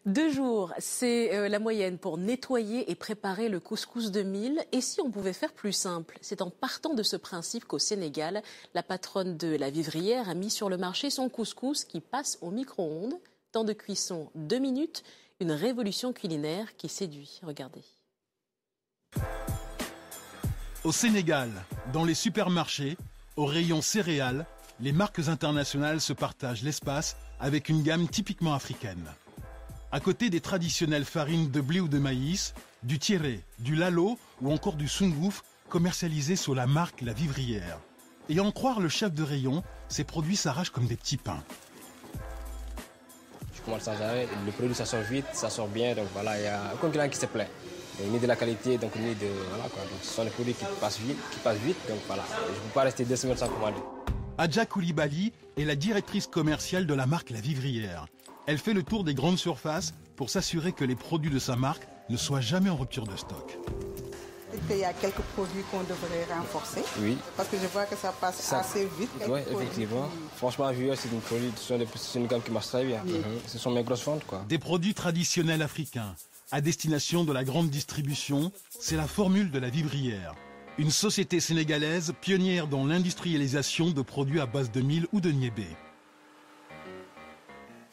2 jours, c'est la moyenne pour nettoyer et préparer le couscous de mil. Et si on pouvait faire plus simple? C'est en partant de ce principe qu'au Sénégal, la patronne de la vivrière a mis sur le marché son couscous qui passe au micro-ondes. Temps de cuisson 2 minutes, une révolution culinaire qui séduit. Regardez. Au Sénégal, dans les supermarchés, au rayon céréales, les marques internationales se partagent l'espace avec une gamme typiquement africaine. À côté des traditionnelles farines de blé ou de maïs, du tiéré, du lalo ou encore du sungouf commercialisés sous la marque La Vivrière. Et à en croire le chef de rayon, ces produits s'arrachent comme des petits pains. Je commande sans arrêt, le produit ça sort vite, ça sort bien, donc voilà, il n'y a aucun client qui se plaint. Ni de la qualité, donc ni de... Voilà quoi, donc ce sont des produits qui passent vite, donc voilà. Je ne peux pas rester 2 semaines sans commander. Adja Koulibaly est la directrice commerciale de la marque La Vivrière. Elle fait le tour des grandes surfaces pour s'assurer que les produits de sa marque ne soient jamais en rupture de stock. Il y a quelques produits qu'on devrait renforcer. Oui. Parce que je vois que ça passe assez vite. Oui, effectivement. Franchement, c'est une gamme qui marche très bien. Oui. Ce sont mes grosses ventes, quoi. Des produits traditionnels africains à destination de la grande distribution, c'est la formule de La Vivrière. Une société sénégalaise pionnière dans l'industrialisation de produits à base de mil ou de niébé.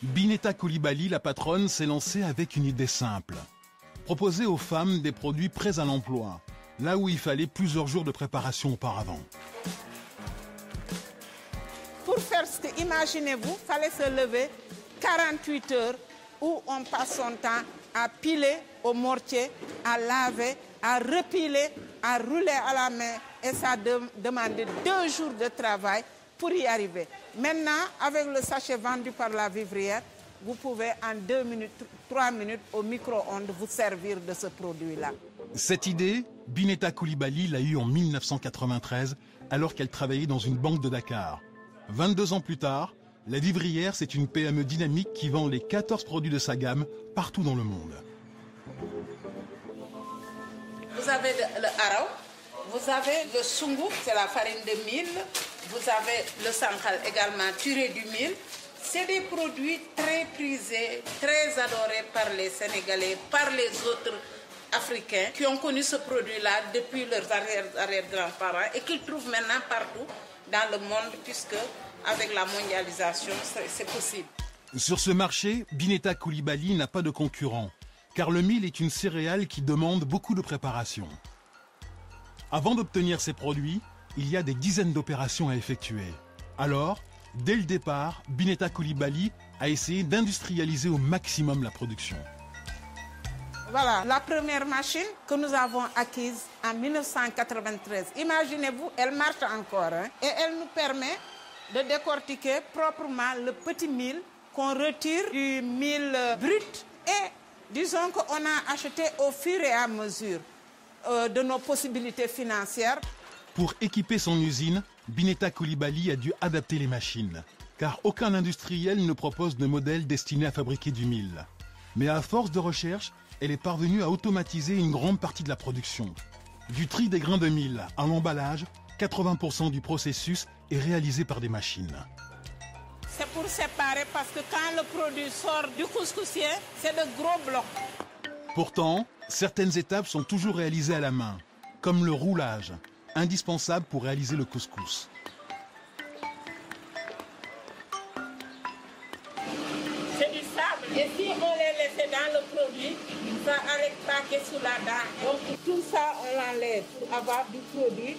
Bineta Koulibaly, la patronne, s'est lancée avec une idée simple. Proposer aux femmes des produits prêts à l'emploi, là où il fallait plusieurs jours de préparation auparavant. Pour faire ce que, imaginez-vous, il fallait se lever 48 heures où on passe son temps à piler au mortier, à laver, à repiler, à rouler à la main. Et ça demandait 2 jours de travail pour y arriver. Maintenant, avec le sachet vendu par La Vivrière, vous pouvez en 2 minutes, 3 minutes au micro-ondes vous servir de ce produit-là. Cette idée, Bineta Koulibaly l'a eue en 1993, alors qu'elle travaillait dans une banque de Dakar. 22 ans plus tard, La Vivrière, c'est une PME dynamique qui vend les 14 produits de sa gamme partout dans le monde. Vous avez le haraw, vous avez le sungouf, c'est la farine de mil, vous avez le sankal également tiré du mil. C'est des produits très prisés, très adorés par les Sénégalais, par les autres Africains qui ont connu ce produit-là depuis leurs arrière-grands-parents et qu'ils trouvent maintenant partout dans le monde puisque avec la mondialisation, c'est possible. Sur ce marché, Bineta Koulibaly n'a pas de concurrent, car le mil est une céréale qui demande beaucoup de préparation. Avant d'obtenir ces produits, il y a des dizaines d'opérations à effectuer. Alors, dès le départ, Bineta Koulibaly a essayé d'industrialiser au maximum la production. Voilà, la première machine que nous avons acquise en 1993. Imaginez-vous, elle marche encore et elle nous permet de décortiquer proprement le petit mil qu'on retire du mil brut et disons qu'on a acheté au fur et à mesure de nos possibilités financières. Pour équiper son usine, Bineta Koulibaly a dû adapter les machines, car aucun industriel ne propose de modèle destiné à fabriquer du mil. Mais à force de recherche, elle est parvenue à automatiser une grande partie de la production. Du tri des grains de mil à l'emballage, 80% du processus est réalisé par des machines. C'est pour séparer parce que quand le produit sort du couscoussier, c'est de gros blocs. Pourtant, certaines étapes sont toujours réalisées à la main, comme le roulage, indispensable pour réaliser le couscous. C'est du sable. Et si on les laissait dans le produit, ça allait craquer sous la dent. Donc tout ça, on l'enlève pour avoir du produit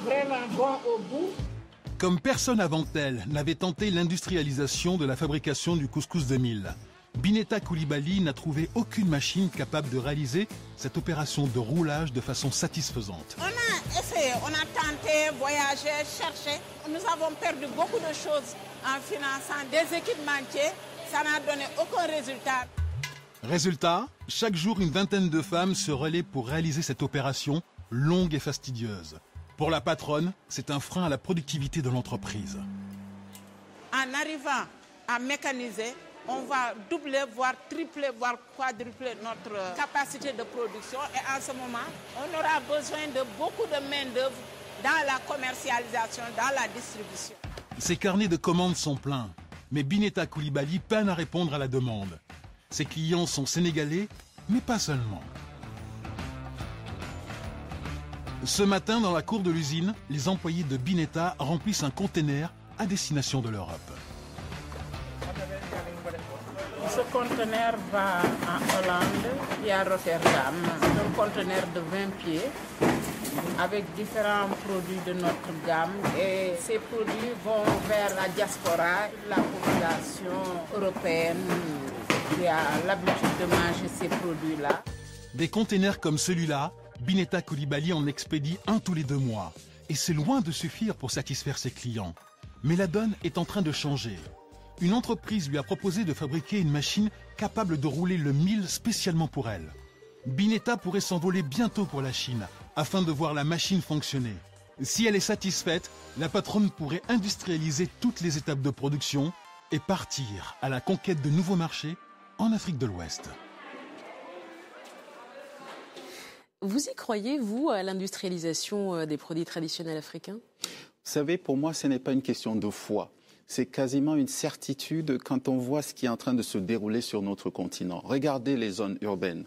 vraiment bon au goût. Comme personne avant elle n'avait tenté l'industrialisation de la fabrication du couscous de mil, Bineta Koulibaly n'a trouvé aucune machine capable de réaliser cette opération de roulage de façon satisfaisante. On a essayé, on a tenté, voyagé, cherché. Nous avons perdu beaucoup de choses en finançant des équipementiers. Ça n'a donné aucun résultat. Résultat, chaque jour, une vingtaine de femmes se relaient pour réaliser cette opération longue et fastidieuse. Pour la patronne, c'est un frein à la productivité de l'entreprise. En arrivant à mécaniser, on va doubler, voire tripler, voire quadrupler notre capacité de production. Et en ce moment, on aura besoin de beaucoup de main-d'œuvre dans la commercialisation, dans la distribution. Ses carnets de commandes sont pleins, mais Bineta Koulibaly peine à répondre à la demande. Ses clients sont sénégalais, mais pas seulement. Ce matin, dans la cour de l'usine, les employés de Bineta remplissent un conteneur à destination de l'Europe. Ce conteneur va en Hollande et à Rotterdam. C'est un conteneur de 20 pieds avec différents produits de notre gamme. Et ces produits vont vers la diaspora, la population européenne qui a l'habitude de manger ces produits-là. Des conteneurs comme celui-là, Bineta Coulibaly en expédie un tous les 2 mois. Et c'est loin de suffire pour satisfaire ses clients. Mais la donne est en train de changer. Une entreprise lui a proposé de fabriquer une machine capable de rouler le mil spécialement pour elle. Bineta pourrait s'envoler bientôt pour la Chine afin de voir la machine fonctionner. Si elle est satisfaite, la patronne pourrait industrialiser toutes les étapes de production et partir à la conquête de nouveaux marchés en Afrique de l'Ouest. Vous y croyez, vous, à l'industrialisation des produits traditionnels africains ? Vous savez, pour moi, ce n'est pas une question de foi. C'est quasiment une certitude quand on voit ce qui est en train de se dérouler sur notre continent. Regardez les zones urbaines.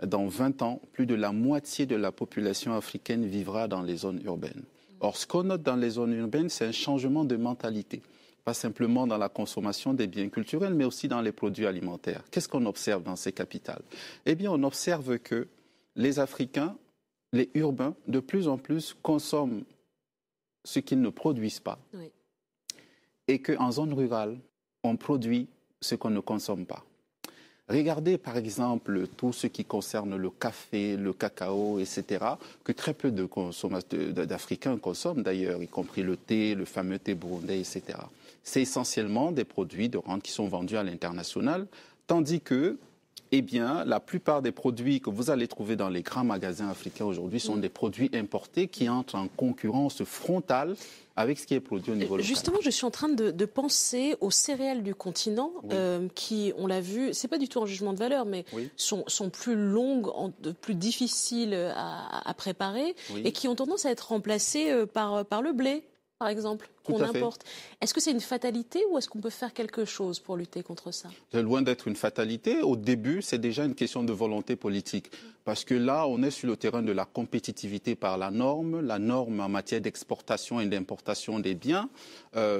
Dans 20 ans, plus de la moitié de la population africaine vivra dans les zones urbaines. Or, ce qu'on note dans les zones urbaines, c'est un changement de mentalité. Pas simplement dans la consommation des biens culturels, mais aussi dans les produits alimentaires. Qu'est-ce qu'on observe dans ces capitales ? Eh bien, on observe que les Africains, les urbains, de plus en plus consomment ce qu'ils ne produisent pas. Oui. Et qu'en zone rurale, on produit ce qu'on ne consomme pas. Regardez par exemple tout ce qui concerne le café, le cacao, etc., que très peu d'Africains consomment d'ailleurs, y compris le thé, le fameux thé burundais, etc. C'est essentiellement des produits de rente qui sont vendus à l'international, tandis que eh bien, la plupart des produits que vous allez trouver dans les grands magasins africains aujourd'hui sont des produits importés qui entrent en concurrence frontale avec ce qui est produit au niveau local. Justement, je suis en train de penser aux céréales du continent qui, on l'a vu, c'est pas du tout un jugement de valeur, mais sont plus longues, plus difficiles à préparer et qui ont tendance à être remplacées par le blé, par exemple, qu'on importe. Est-ce que c'est une fatalité ou est-ce qu'on peut faire quelque chose pour lutter contre ça ? C'est loin d'être une fatalité. Au début, c'est déjà une question de volonté politique. Parce que là, on est sur le terrain de la compétitivité par la norme en matière d'exportation et d'importation des biens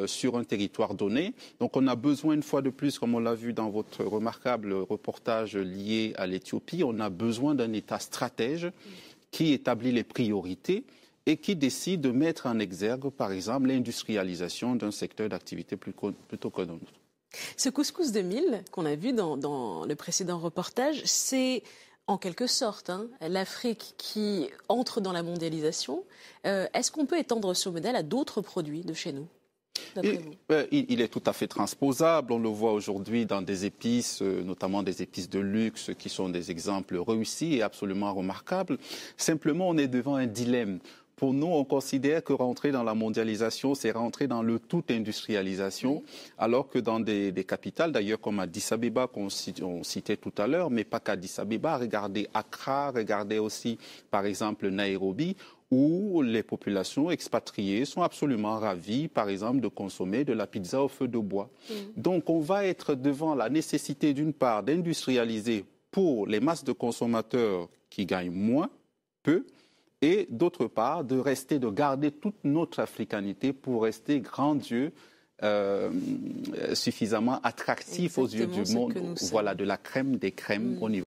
sur un territoire donné. Donc on a besoin, une fois de plus, comme on l'a vu dans votre remarquable reportage lié à l'Éthiopie, on a besoin d'un État stratège qui établit les priorités et qui décide de mettre en exergue, par exemple, l'industrialisation d'un secteur d'activité plutôt que d'un autre. Ce couscous de mil qu'on a vu dans le précédent reportage, c'est en quelque sorte l'Afrique qui entre dans la mondialisation. Est-ce qu'on peut étendre ce modèle à d'autres produits de chez nous ? Il est tout à fait transposable. On le voit aujourd'hui dans des épices, notamment des épices de luxe, qui sont des exemples réussis et absolument remarquables. Simplement, on est devant un dilemme. Pour nous, on considère que rentrer dans la mondialisation, c'est rentrer dans le tout industrialisation, alors que dans des capitales, d'ailleurs comme Addis Abeba, qu'on citait tout à l'heure, mais pas qu'Addis Abeba, regardez Accra, regardez aussi par exemple Nairobi, où les populations expatriées sont absolument ravies, par exemple, de consommer de la pizza au feu de bois. Donc on va être devant la nécessité d'une part d'industrialiser pour les masses de consommateurs qui gagnent moins, peu, et d'autre part, de garder toute notre africanité pour rester grandiose, suffisamment attractif aux yeux du monde. Voilà, de la crème des crèmes au niveau